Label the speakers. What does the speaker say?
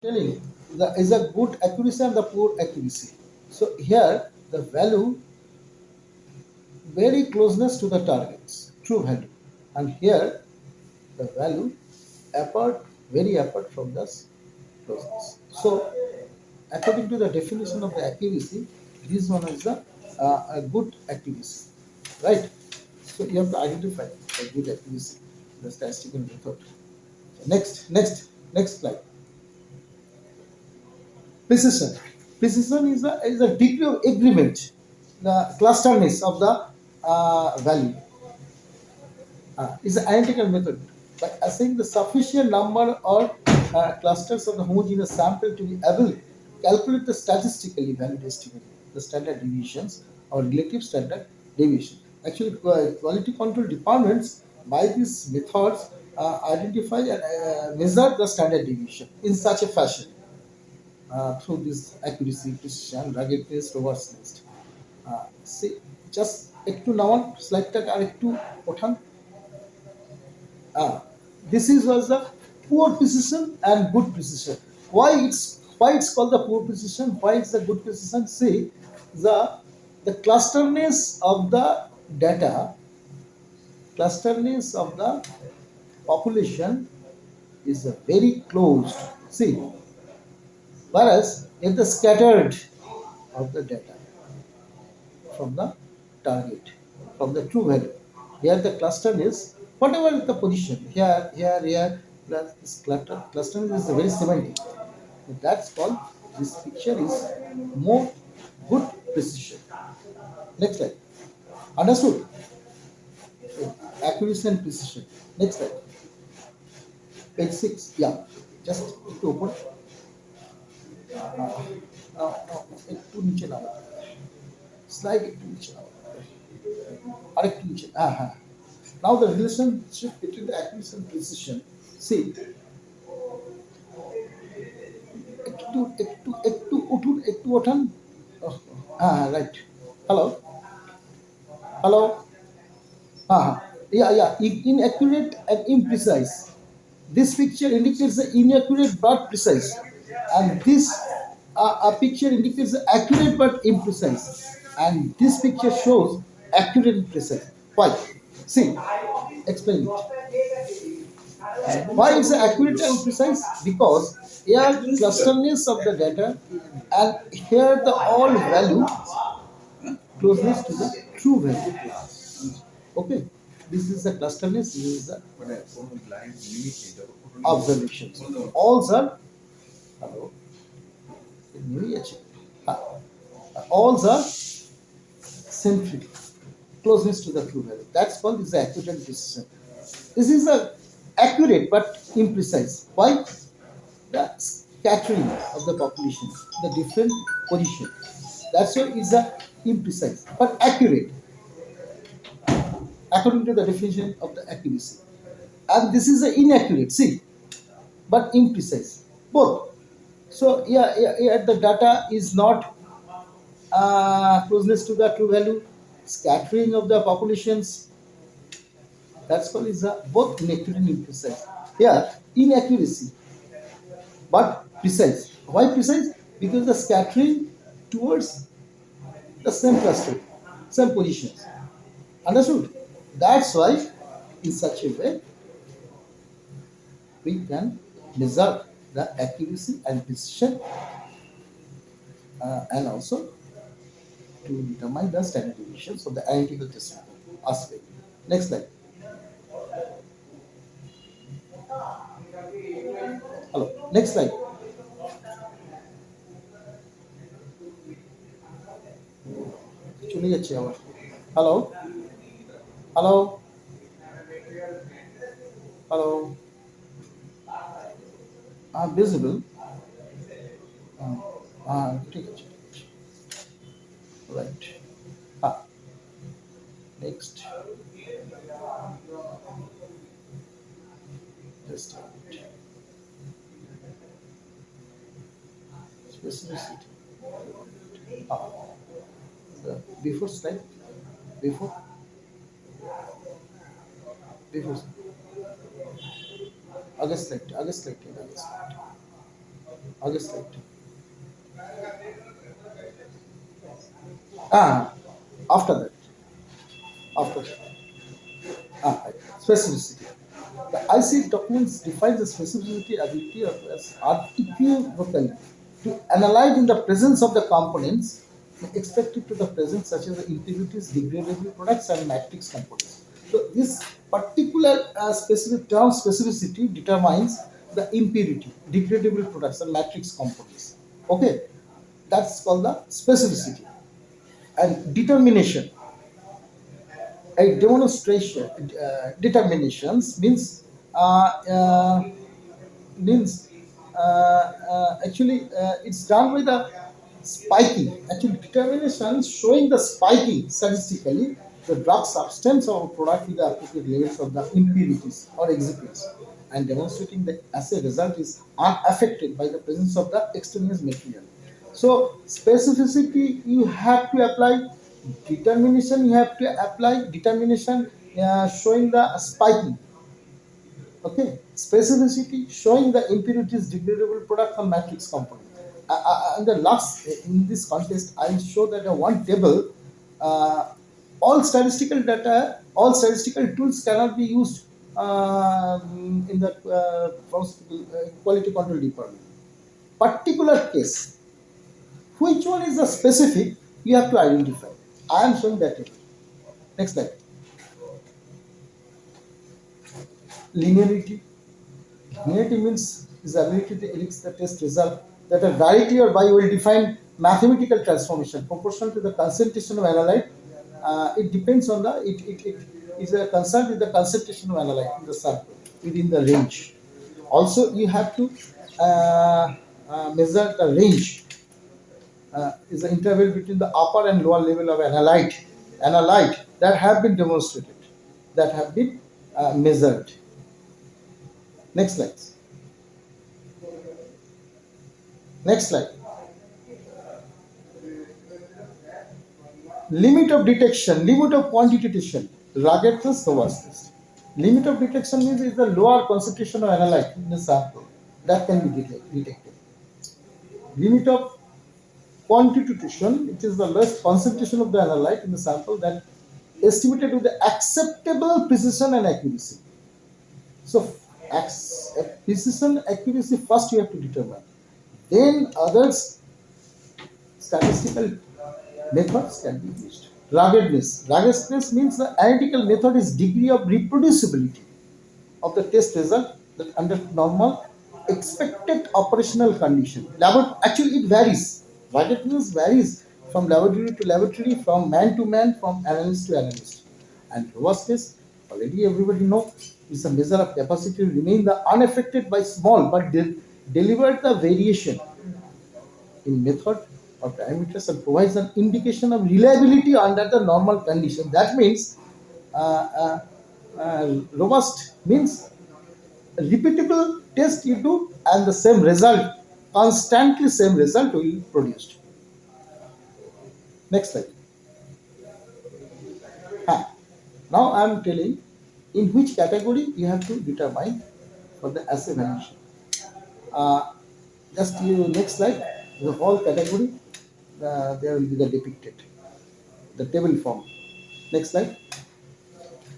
Speaker 1: telling the is a good accuracy and the poor accuracy. So here the value very closeness to the targets, true value, and here the value apart from this closeness. So according to the definition of the accuracy, this one is a good accuracy, right? So you have to identify a good accuracy, the statistical method. So next slide. Precision. Precision is a degree of agreement, the clusterness of the value. Is an analytical method by assessing the sufficient number or clusters of the homogeneous sample to be able to calculate the statistically valid estimate, the standard deviations or relative standard deviation. Actually, quality control departments by these methods identify and measure the standard deviation in such a fashion through this accuracy, precision, ruggedness, robustness. See, just একটু নামান স্লাইডটাকে আরেকটু ওঠান। This is was the poor precision and good precision. Why it's called the poor precision? Why it's the good precision? See, the clusterness of the data, clusterness of the population is very closed. See, whereas if the scattered of the data from the target, from the true value. Here the cluster is whatever the position. Here, plus this cluster is very semantic. That's called, this picture is more good precision. Next slide. Understood? Accuracy and precision. Next slide. Page 6. Yeah. Just to open. একটু নিচে নাও, slide একটু নিচে নাও, আরেকটু নিচে, হ্যাঁ। Now the relationship between the accuracy and precision. See, একটু ওঠান। Right. Hello. Yeah. Inaccurate and imprecise. This picture indicates the inaccurate but precise, and this a picture indicates the accurate but imprecise, and this picture shows accurate and precise. Why? See, explain it. Why it's accurate and precise? Because here clusterness of the data, and here the all value closeness to the true value. Okay, this is the clusterness. This is the observations. All are hello. All are centric, closeness to the true value. That's called is the accurate and precision. This is a accurate but imprecise. Why? The scattering of the population, the different position. That's why it's a imprecise but accurate, according to the definition of the accuracy. And this is a inaccurate, see, but imprecise. Both. So yeah, the data is not closeness to the true value, scattering of the populations. That's called is both inaccurate and imprecise. Yeah, inaccuracy, but precise. Why precise? Because the scattering towards the same cluster, same positions. Understood? That's why, in such a way, we can measure the accuracy and precision, and also to determine the standard deviations of the analytical testing aspect. Next slide. Hello. Next slide. চলে যাচ্ছে আবার। Hello. Hello. Hello. Visible. ঠিক আছে। Right. Next. Just a minute. Specificity. The before slide. Before. August slide. August slide. Ah, after that, after that. Right. Specificity. The IC documents defines the specificity ability of as unequivocally to analyze in the presence of the components expected to the presence such as the impurities, degradable products, and matrix components. So this particular specific term specificity determines the impurity, degradable products, and matrix components. Okay, that's called the specificity and determination. A demonstration determinations uh, uh, means actually it's done with the spiking. Actually, determination showing the spiking statistically the drug substance or product with the appropriate levels of the impurities or excipients, and demonstrating the assay result is unaffected by the presence of the extraneous material. So specificity you have to apply, determination you have to apply, determination showing the spiking. Okay, specificity showing the impurities, degradable product and matrix component. And the last in this contest, I will show that one table. Uh, all statistical data, all statistical tools cannot be used in the quality control department. Particular case, which one is the specific, you have to identify. I am showing that table. Next slide. Linearity. Linearity means is the ability to elicit the test result that are directly or by well-defined mathematical transformation proportional to the concentration of analyte. It depends on the it is a concern with the concentration of analyte in the sample within the range. Also, you have to measure the range is the interval between the upper and lower level of analyte that have been demonstrated, that have been measured. Next slide. Next slide. Limit of detection, limit of quantitation, ruggedness, robustness. Limit of detection means is the lower concentration of analyte in the sample that can be detected. Limit of quantitation, it is the lowest concentration of the analyte in the sample that estimated with the acceptable precision and accuracy. So, precision, accuracy first you have to determine. Then others statistical methods can be used. Ruggedness. Ruggedness means the analytical method is degree of reproducibility of the test result that under normal expected operational condition. Actually, it varies. Ruggedness varies from laboratory to laboratory, from man to man, from analyst to analyst. And robustness, already everybody know, is a measure of capacity to remain the unaffected by small but deliver the variation in method or parameters and provides an indication of reliability under the normal condition. That means uh, robust means repeatable test you do and the same result, constantly same result will be produced. Next slide. Now I am telling in which category you have to determine for the assay valuation. Uh, just you next slide, the whole category, there will be the depicted, the table form. Next slide.